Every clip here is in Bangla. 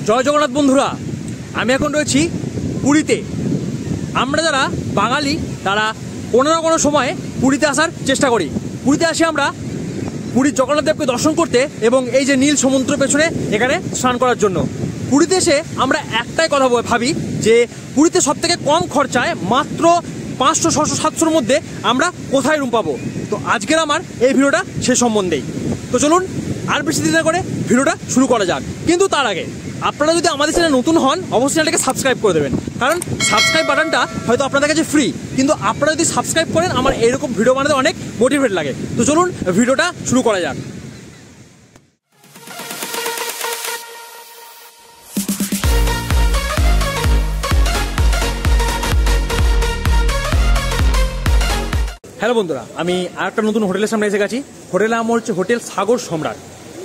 জয় জগন্নাথ বন্ধুরা, আমি এখন রয়েছি পুরীতে। আমরা যারা বাঙালি তারা কোনো না কোনো সময়ে পুরীতে আসার চেষ্টা করি। পুরীতে আসি আমরা পুরীর জগন্নাথ দেবকে দর্শন করতে এবং এই যে নীল সমুদ্র পেছনে এখানে স্নান করার জন্য। পুরীতে এসে আমরা একটাই কথা ভাবি যে পুরীতে সবথেকে কম খরচায় মাত্র 500, 600, 700-র মধ্যে আমরা কোথায় রুম পাবো। তো আজকের আমার এই ভিডিওটা সে সম্বন্ধেই। তো চলুন আর বেশি দেরি না করে ভিডিওটা শুরু করা যাক। কিন্তু তার আগে আপনারা যদি আমাদের চ্যানেলে নতুন হন অবশ্যই চ্যানেলটাকে সাবস্ক্রাইব করে দেবেন, কারণ সাবস্ক্রাইব বাটনটা হয়তো আপনাদের কাছে ফ্রি, কিন্তু আপনারা যদি সাবস্ক্রাইব করেন আমার এরকম ভিডিও বানাতে অনেক মোটিভেট লাগে। তো চলুন ভিডিওটা শুরু করা যাক। হ্যালো বন্ধুরা, আমি আর একটা নতুন হোটেলের সামনে এসে গেছি। হোটেলের নাম হচ্ছে হোটেল সাগর সম্রাট।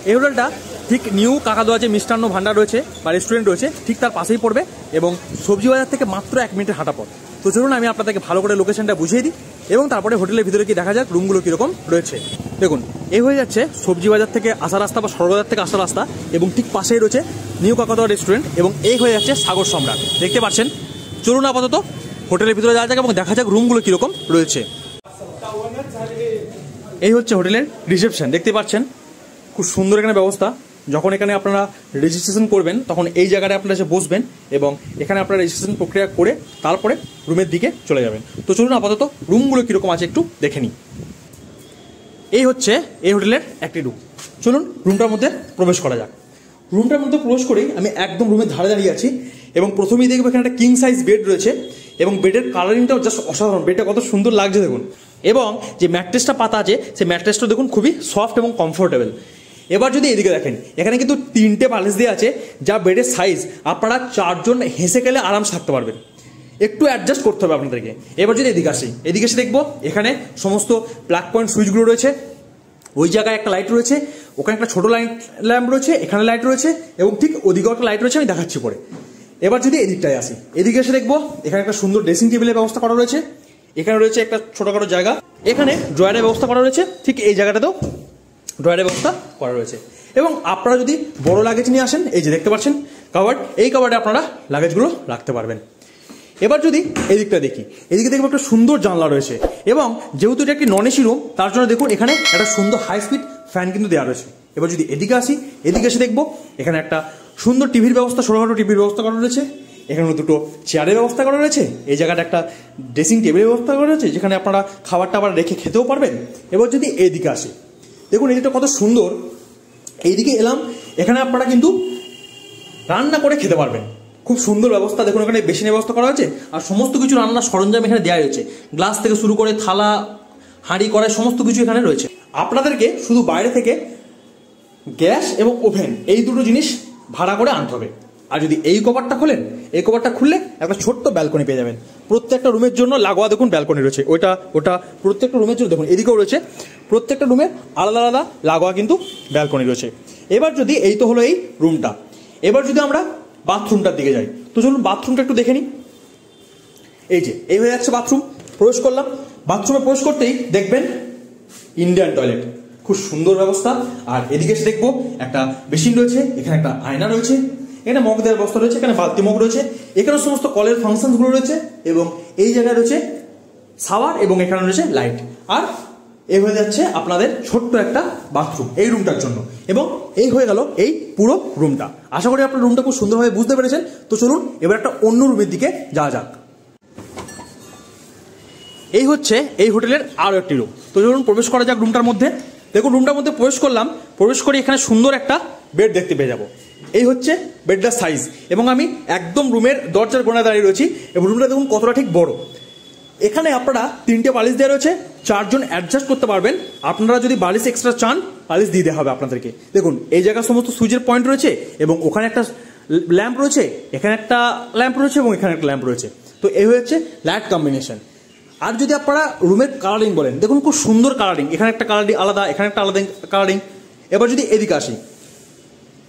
এই হোটেলটা ঠিক নিউ কাকাদোয়া যে মিষ্টান্ন ভান্ডার রয়েছে বা রেস্টুরেন্ট রয়েছে ঠিক তার পাশেই পড়বে এবং সবজি বাজার থেকে মাত্র 1 মিনিটের হাঁটা পথ। তো চলুন আমি আপনাদেরকে ভালো করে লোকেশনটা বুঝিয়ে দিই এবং তারপরে হোটেলের ভিতরে কি দেখা যাক রুমগুলো কীরকম রয়েছে। দেখুন, এই হয়ে যাচ্ছে সবজি বাজার থেকে আসা রাস্তা বা সরবাজার থেকে আসা রাস্তা এবং ঠিক পাশেই রয়েছে নিউ কাকাদোয়া রেস্টুরেন্ট এবং এই হয়ে যাচ্ছে সাগর সম্রাট। দেখতে পাচ্ছেন। চলুন আপাতত হোটেলের ভিতরে যাওয়া যাক এবং দেখা যাক রুমগুলো কীরকম রয়েছে। এই হচ্ছে হোটেলের রিসেপশন, দেখতে পাচ্ছেন খুব সুন্দর এখানে ব্যবস্থা। যখন এখানে আপনারা রেজিস্ট্রেশন করবেন তখন এই জায়গায় আপনারা এসে বসবেন এবং এখানে আপনারা রেজিস্ট্রেশন প্রক্রিয়া করে তারপরে রুমের দিকে চলে যাবেন। তো চলুন আপাতত রুমগুলো কীরকম আছে একটু দেখে নিই। এই হচ্ছে এই হোটেলের একটি রুম। চলুন রুমটার মধ্যে প্রবেশ করা যাক। রুমটার মধ্যে প্রবেশ করেই আমি একদম রুমের ধারে দাঁড়িয়ে আছি এবং প্রথমেই দেখবো এখানে একটা কিং সাইজ বেড রয়েছে এবং বেডের কালারিংটাও জাস্ট অসাধারণ। বেডটা কত সুন্দর লাগছে দেখুন, এবং যে ম্যাট্রেসটা পাতা আছে সেই ম্যাট্রেসটা দেখুন খুবই সফট এবং কমফোর্টেবল। এবার যদি এদিকে দেখেন, এখানে কিন্তু 3টে বালিশ দেওয়া আছে যা বেডের সাইজ আপনারা 4 জন হেসে গেলে আরামসে থাকতে পারবেন। একটু অ্যাডজাস্ট করতে হবে আপনাদেরকে। এবার যদি এদিকে এসে দেখবো এখানে সমস্ত প্লাগ পয়েন্ট সুইচগুলো রয়েছে। ওই জায়গায় একটা লাইট রয়েছে, ওখানে একটা ছোট লাইট ল্যাম্প রয়েছে, এখানে লাইট রয়েছে এবং ঠিক ওদিকেও একটা লাইট রয়েছে, আমি দেখাচ্ছি পরে। এবার যদি এদিকটায় আসি, এদিকে এসে দেখবো এখানে একটা সুন্দর ড্রেসিং টেবিলের ব্যবস্থা করা রয়েছে। এখানে রয়েছে একটা ছোটখাটো জায়গা, এখানে ড্রয়ারের ব্যবস্থা করা রয়েছে, ঠিক এই জায়গাটাতেও ড্রয়ারের ব্যবস্থা করা রয়েছে। এবং আপনারা যদি বড় লাগেজ নিয়ে আসেন, এই যে দেখতে পাচ্ছেন কাভার্ড, এই কাভার্ডে আপনারা লাগেজগুলো রাখতে পারবেন। এবার যদি এদিকটা দেখি, এদিকে দেখবো একটা সুন্দর জানলা রয়েছে এবং যেহেতু এটা একটি নন এসি রুম তার জন্য দেখুন এখানে একটা সুন্দর হাই স্পিড ফ্যান কিন্তু দেওয়া রয়েছে। এবার যদি এদিকে আসি, এদিকে এসে দেখবো এখানে একটা সুন্দর টিভির ব্যবস্থা, ছোটখাটো টিভির ব্যবস্থা করা রয়েছে। এখানে 2টো চেয়ারের ব্যবস্থা করা রয়েছে। এই জায়গাটা একটা ড্রেসিং টেবিলের ব্যবস্থা করা রয়েছে যেখানে আপনারা খাবারটা আবার রেখে খেতেও পারবেন। এবার যদি এইদিকে আসি, দেখুন এইদিকটা কত সুন্দর। এইদিকে এলাম, এখানে আপনারা কিন্তু রান্না করে খেতে পারবেন। খুব সুন্দর ব্যবস্থা। দেখুন এখানে বেসিনের ব্যবস্থা করা হয়েছে আর সমস্ত কিছু রান্নার সরঞ্জাম এখানে দেওয়া রয়েছে। গ্লাস থেকে শুরু করে থালা, হাঁড়ি, কড়াই সমস্ত কিছু এখানে রয়েছে। আপনাদেরকে শুধু বাইরে থেকে গ্যাস এবং ওভেন এই 2টো জিনিস ভাড়া করে আনতে হবে। আর যদি এই কভারটা খোলেন, এই কভারটা খুললে একটা ছোট্ট ব্যালকনি পেয়ে যাবেন। প্রত্যেকটা রুমের জন্য লাগোয়া দেখুন ব্যালকনি রয়েছে, ওটা প্রত্যেকটা রুমের জন্য দেখুন এদিকেও রয়েছে। প্রত্যেকটা রুমের আলাদা আলাদা লাগোয়া কিন্তু ব্যালকনি রয়েছে। এবার যদি এই তো হলো এই রুমটা, এবার যদি আমরা বাথরুমটার দিকে যাই, তো চলুন বাথরুমটা একটু দেখে নিই। এই যে এই হয়ে যাচ্ছে বাথরুম। প্রবেশ করলাম, বাথরুমে প্রবেশ করতেই দেখবেন ইন্ডিয়ান টয়লেট, খুব সুন্দর ব্যবস্থা। আর এদিকে এসে দেখবো একটা বেসিন রয়েছে, এখানে একটা আয়না রয়েছে, এখানে মগ দেওয়ার ব্যবস্থা রয়েছে, এখানে বালতি মগ রয়েছে, এখানে সমস্ত কলের ফাংশনগুলো রয়েছে এবং এই জায়গায় রয়েছে শাওয়ার এবং এখানে রয়েছে লাইট। আর এই হয়ে যাচ্ছে আপনাদের ছোট্ট একটা বাথরুম এই রুমটার জন্য। এবং এই হয়ে গেল এই পুরো রুমটা। আশা করি আপনার রুমটা খুব সুন্দরভাবে বুঝতে পেরেছেন। তো চলুন এবার একটা অন্য রুমের দিকে যাওয়া যাক। এই হচ্ছে এই হোটেলের আরও একটি রুম। তো চলুন প্রবেশ করা যাক রুমটার মধ্যে। দেখুন রুমটার মধ্যে প্রবেশ করলাম, প্রবেশ করে এখানে সুন্দর একটা বেড দেখতে পেয়ে যাবো। এই হচ্ছে বেডটার সাইজ এবং আমি একদম রুমের দরজার কোণায় দাঁড়িয়ে রয়েছি এবং রুমটা দেখুন কতটা ঠিক বড়। এখানে আপনারা 3টে বালিশ দেওয়া রয়েছে, 4 জন অ্যাডজাস্ট করতে পারবেন। আপনারা যদি বালিশ এক্সট্রা চান বালিশ দিয়ে দেওয়া হবে আপনাদেরকে। দেখুন এই জায়গায় সমস্ত সুইচের পয়েন্ট রয়েছে এবং ওখানে একটা ল্যাম্প রয়েছে, এখানে একটা ল্যাম্প রয়েছে এবং এখানে একটা ল্যাম্প রয়েছে। তো এই হচ্ছে লাইট কম্বিনেশন। আর যদি আপনারা রুমের কালারিং বলেন, দেখুন খুব সুন্দর কালারিং, এখানে একটা কালারিং আলাদা, এখানে একটা আলাদা কালারিং। এবার যদি এদিকে আসি,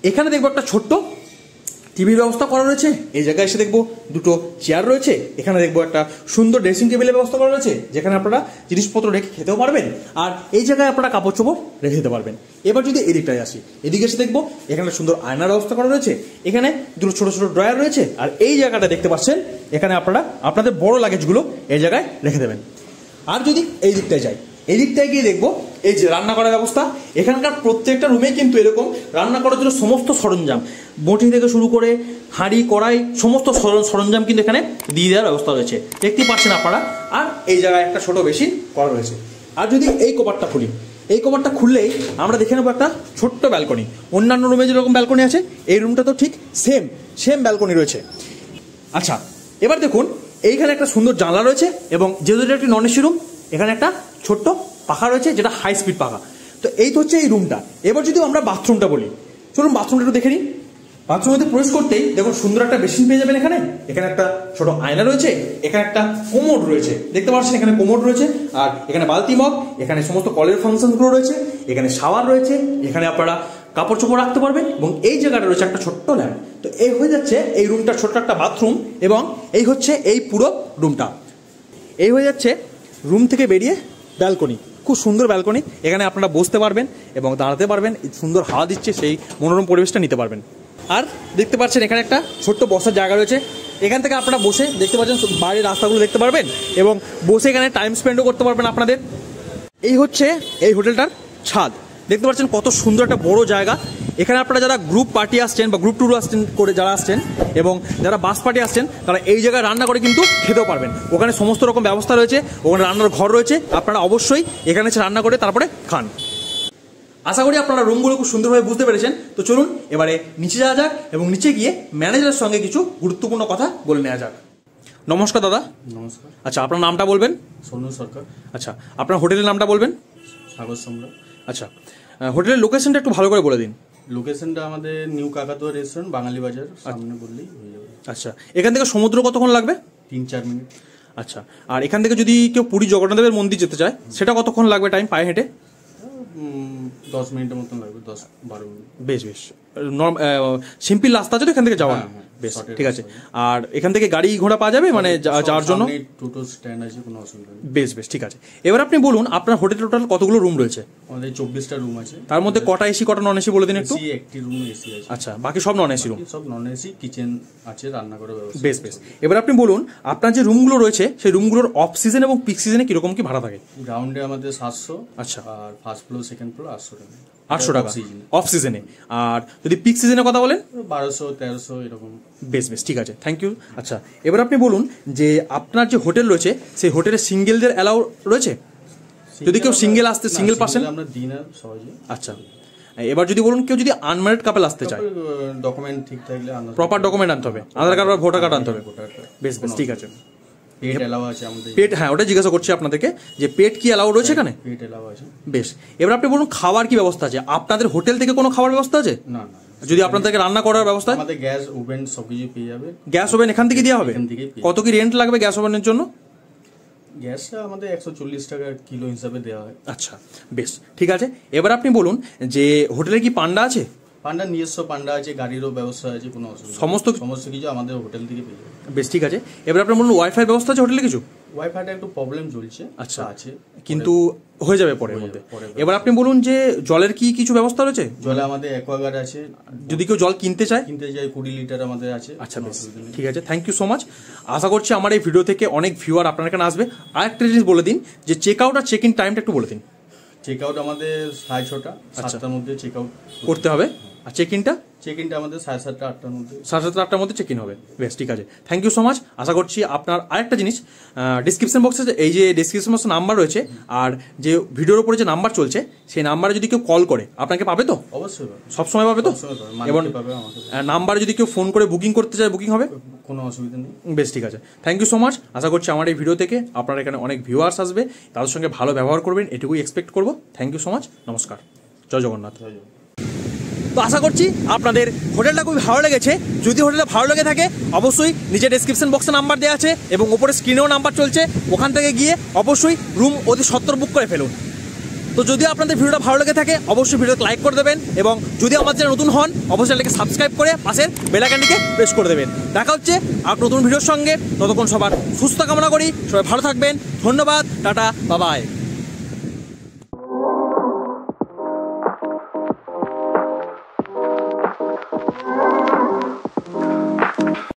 এখানে দেখবো একটা ছোট্ট টিভির ব্যবস্থা করা রয়েছে। এই জায়গায় এসে দেখবো দুটো চেয়ার রয়েছে। এখানে দেখবো একটা সুন্দর ড্রেসিং টেবিলের ব্যবস্থা করা রয়েছে, যেখানে আপনারা জিনিসপত্র রেখে খেতেও পারবেন, আর এই জায়গায় আপনারা কাপড় চোপড় রেখে দিতে পারবেন। এবার যদি এদিকটায় আসি, এদিকে এসে দেখবো এখানে সুন্দর আয়নার ব্যবস্থা করা রয়েছে, এখানে দুটো ছোট ছোট ড্রয়ার রয়েছে, আর এই জায়গাটা দেখতে পাচ্ছেন এখানে আপনারা আপনাদের বড় লাগেজগুলো এই জায়গায় রেখে দেবেন। আর যদি এই দিকটায় যাই, এই দিকটায় গিয়ে দেখবো এই যে রান্না করার ব্যবস্থা। এখানকার প্রত্যেকটা রুমে কিন্তু এরকম রান্না করার জন্য সমস্ত সরঞ্জাম, বটি থেকে শুরু করে হাঁড়ি কড়াই সমস্ত সরঞ্জাম কিন্তু এখানে দিয়ে দেওয়ার ব্যবস্থা রয়েছে, দেখতেই পাচ্ছেন আপনারা। আর এই জায়গায় একটা ছোট বেসিন করা রয়েছে। আর যদি এই কভারটা খুলি, এই কভারটা খুললেই আমরা দেখে নেবো একটা ছোট্ট ব্যালকনি। অন্যান্য রুমে যেরকম ব্যালকনি আছে, এই রুমটা তো ঠিক সেম ব্যালকনি রয়েছে। আচ্ছা, এবার দেখুন এইখানে একটা সুন্দর জানলা রয়েছে, এবং যেহেতু এটা একটি নন এসি রুম, এখানে একটা ছোট্ট পাখা রয়েছে যেটা হাই স্পিড পাখা। তো এই তো হচ্ছে এই রুমটা। এবার যদি আমরা বাথরুমটা বলি, চলুন বাথরুমটা একটু দেখে নিই। বাথরুমে প্রবেশ করতেই দেখুন সুন্দর একটা বেসিন পেয়ে যাবেন। এখানে একটা ছোট আয়না রয়েছে, এখানে একটা কোমোড রয়েছে, দেখতে পাচ্ছেন এখানে কোমোড রয়েছে, আর এখানে বালতি মগ, এখানে সমস্ত কলের ফাংশনগুলো রয়েছে, এখানে শাওয়ার রয়েছে, এখানে আপনারা কাপড় চোপড় রাখতে পারবেন, এবং এই জায়গাটা রয়েছে একটা ছোট্ট ল্যাম্প। তো এই হয়ে যাচ্ছে এই রুমটা ছোট্ট একটা বাথরুম, এবং এই হচ্ছে এই পুরো রুমটা। এই হয়ে যাচ্ছে রুম থেকে বেরিয়ে ব্যালকনি, খুব সুন্দর ব্যালকনি। এখানে আপনারা বসতে পারবেন এবং দাঁড়াতে পারবেন, সুন্দর হাওয়া দিচ্ছে, সেই মনোরম পরিবেশটা নিতে পারবেন। আর দেখতে পাচ্ছেন এখানে একটা ছোট্ট বসার জায়গা রয়েছে, এখান থেকে আপনারা বসে দেখতে পাচ্ছেন বাইরের রাস্তাগুলো দেখতে পারবেন, এবং বসে এখানে টাইম স্পেন্ডও করতে পারবেন আপনাদের। এই হচ্ছে এই হোটেলটার ছাদ, দেখতে পাচ্ছেন কত সুন্দর একটা বড় জায়গা। এখানে আপনারা যারা গ্রুপ পার্টি আসছেন বা গ্রুপ ট্যুর আসছেন করে যারা আসছেন, এবং যারা বাস পার্টি আসছেন, তারা এই জায়গায় রান্না করে কিন্তু খেতেও পারবেন। ওখানে সমস্ত রকম ব্যবস্থা রয়েছে, ওখানে রান্নার ঘর রয়েছে, আপনারা অবশ্যই এখানে এসে রান্না করে তারপরে খান। আশা করি আপনারা রুমগুলো খুব সুন্দরভাবে বুঝতে পেরেছেন। তো চলুন এবারে নিচে যাওয়া যাক, এবং নিচে গিয়ে ম্যানেজারের সঙ্গে কিছু গুরুত্বপূর্ণ কথা বলে নেওয়া যাক। নমস্কার দাদা। নমস্কার। আচ্ছা, আপনার নামটা বলবেন? সোনু সরকার। আচ্ছা, আপনার হোটেলের নামটা বলবেন? সাগর সম্রাট। আচ্ছা, হোটেলের লোকেশনটা একটু ভালো করে বলে দিন। লোকেশনটা আমাদের নিউ কাকাতুয়া রেস্টুরেন্ট, বাঙালি বাজার সামনে বললেই হয়ে যাবে। আচ্ছা, এখান থেকে সমুদ্র কতক্ষণ লাগবে? 3-4 মিনিট। আচ্ছা, আর এখান থেকে যদি কেউ পুরী জগন্নাথদেবের মন্দির যেতে চায়, সেটা কতক্ষণ লাগবে টাইম পায়ে হেঁটে? 10 মিনিটের মতন লাগবে, 10-12 মিনিট। বেশ সিম্পল রাস্তা আছে তো এখান থেকে যাওয়া? বেশ ঠিক আছে। আর এখান থেকে গাড়ি ঘোড়া পাওয়া যাবে মানে যাওয়ার জন্য? টোটো স্ট্যান্ড আছে, কোনো অসুবিধা নেই। বেশ ঠিক আছে। এবার আপনি বলুন আপনার হোটেলে টোটাল কতগুলো রুম রয়েছে? আমাদের 24টা রুম আছে। তার মধ্যে কটা এসি কটা নন এসি বলে দিন একটু। একটি রুম এসি আছে। আচ্ছা, বাকি সব নন এসি রুম? সব নন এসি, কিচেন আছে, রান্না করার ব্যবস্থা। বেশ। এবার আপনি বলুন আপনার যে রুমগুলো রয়েছে সেই রুমগুলোর অফ সিজন এবং পিক সিজনে কিরকম কি ভাড়া থাকে? গ্রাউন্ডে আমাদের 700। আচ্ছা। আর ফার্স্ট ফ্লোর সেকেন্ড ফ্লোর 800 টাকা। 800 টাকা অফ সিজনে। আর যদি পিক সিজনের কথা বলেন? 1200-1300 এরকম। বেশ ঠিক আছে, থ্যাংক ইউ। আচ্ছা, এবার আপনি বলুন যে আপনার যে হোটেল রয়েছে সেই হোটেলে সিঙ্গেলদের অ্যালাউ রয়েছে? যদি কেউ সিঙ্গেল আসতে, সিঙ্গেল পার্সন আমরা দিই না সহজে। আচ্ছা, এবার যদি বলুন কেউ যদি আনম্যারিড কাপল আসতে চায়, ডকুমেন্ট ঠিক থাকলে, প্রপার ডকুমেন্ট আনতে হবে, আধার কার্ড বা ভোটার কার্ড আনতে হবে। বেশ ঠিক আছে। পেট অ্যালাউ আছে আমাদের? পেট, হ্যাঁ ওটা জিজ্ঞাসা করছি আপনাদেরকে যে পেট কি অ্যালাউ রয়েছে এখানে? পেট অ্যালাউ আছে। বেশ, এবার আপনি বলুন খাবার কি ব্যবস্থা আছে? আপনাদের হোটেল থেকে কোনো খাবার ব্যবস্থা আছে? না। যদি আপনাদেরকে রান্না করার ব্যবস্থা? আমাদের গ্যাস ওভেন সবকিছু পেয়ে যাবে। গ্যাস ওভেন এখান থেকে দেওয়া হবে? কত কি রেন্ট লাগবে গ্যাস ওভেনের জন্য? গ্যাসটা আমাদের 140 টাকা কিলো হিসাবে দেওয়া হয়। আচ্ছা, বেশ ঠিক আছে। এবার আপনি বলুন যে হোটেলে কি পান্ডা আছে? পান্ডা নিজস্ব পান্ডা আছে, গাড়িরও ব্যবস্থা আছে, কোনো অসুবিধা সমস্ত কিছু আমাদের হোটেল থেকে পেয়ে যাবে। বেশ ঠিক আছে। এবার আপনি বলুন ওয়াইফাই ব্যবস্থা আছে হোটেলে কিছু? ওয়াইফাইটা একটু প্রবলেম চলছে। আচ্ছা আছে, কিন্তু হয়ে যাবে পরের মধ্যে। এবার আপনি বলুন যে জলের কি কিছু ব্যবস্থা রয়েছে? জলে আমাদের অ্যাকোয়াগার্ড আছে, যদি কেউ জল কিনতে চায় 20 লিটার আমাদের আছে। আচ্ছা বেশ ঠিক আছে, থ্যাংক ইউ সো মাচ। আশা করছি আমার এই ভিডিও থেকে অনেক ভিউয়ার আপনার এখানে আসবে। আরেকটা জিনিস বলে দিন যে চেক আউট আর চেক ইন টাইমটা একটু বলে দিন। চেক আউট আমাদের 6:30, 7টার মধ্যে চেক আউট করতে হবে। আর চেক ইনটা? চেক ইনটা আমাদের 7:30, 8টার মধ্যে। 7:30, 8টার মধ্যে চেক ইন হবে। বেশ ঠিক আছে, থ্যাংক ইউ সো মাচ। আশা করছি আপনার আরেকটা জিনিস, ডিসক্রিপশন বক্সে এই যে ডিসক্রিপশন বক্সে নাম্বার রয়েছে, আর যে ভিডিওর উপরে যে নাম্বার চলছে সেই নাম্বারে যদি কেউ কল করে আপনাকে পাবে তো? অবশ্যই সবসময় পাবে তো? এবং নাম্বারে যদি কেউ ফোন করে বুকিং করতে চায় বুকিং হবে? কোনো অসুবিধা নেই। বেশ ঠিক আছে, থ্যাংক ইউ সো মাচ। আশা করছি আমার এই ভিডিও থেকে আপনার এখানে অনেক ভিউয়ার্স আসবে, তাদের সঙ্গে ভালো ব্যবহার করবেন, এটুকুই এক্সপেক্ট করবো। থ্যাংক ইউ সো মাচ, নমস্কার, জয় জগন্নাথ। তো আশা করছি আপনাদের হোটেলটা খুবই ভালো লেগেছে। যদি হোটেলটা ভালো লেগে থাকে অবশ্যই নিচে ডেসক্রিপশন বক্সে নাম্বার দেওয়া আছে এবং ওপরে স্ক্রিনেও নাম্বার চলছে, ওখান থেকে গিয়ে অবশ্যই রুম অতি সত্বর বুক করে ফেলুন। তো তো যদি আপনাদের ভিডিওটা ভালো লেগে থাকে অবশ্যই ভিডিওতে লাইক করে দেবেন, এবং যদি আমার চ্যানেল নতুন হন অবশ্যই চ্যানেলকে সাবস্ক্রাইব করে পাশের বেল আইকনটিকে প্রেস করে দেবেন। দেখা হচ্ছে আর নতুন ভিডিওর সঙ্গে, ততক্ষণ সবার সুস্থ কামনা করি, সবাই ভালো থাকবেন, ধন্যবাদ, টাটা, বাই বাই।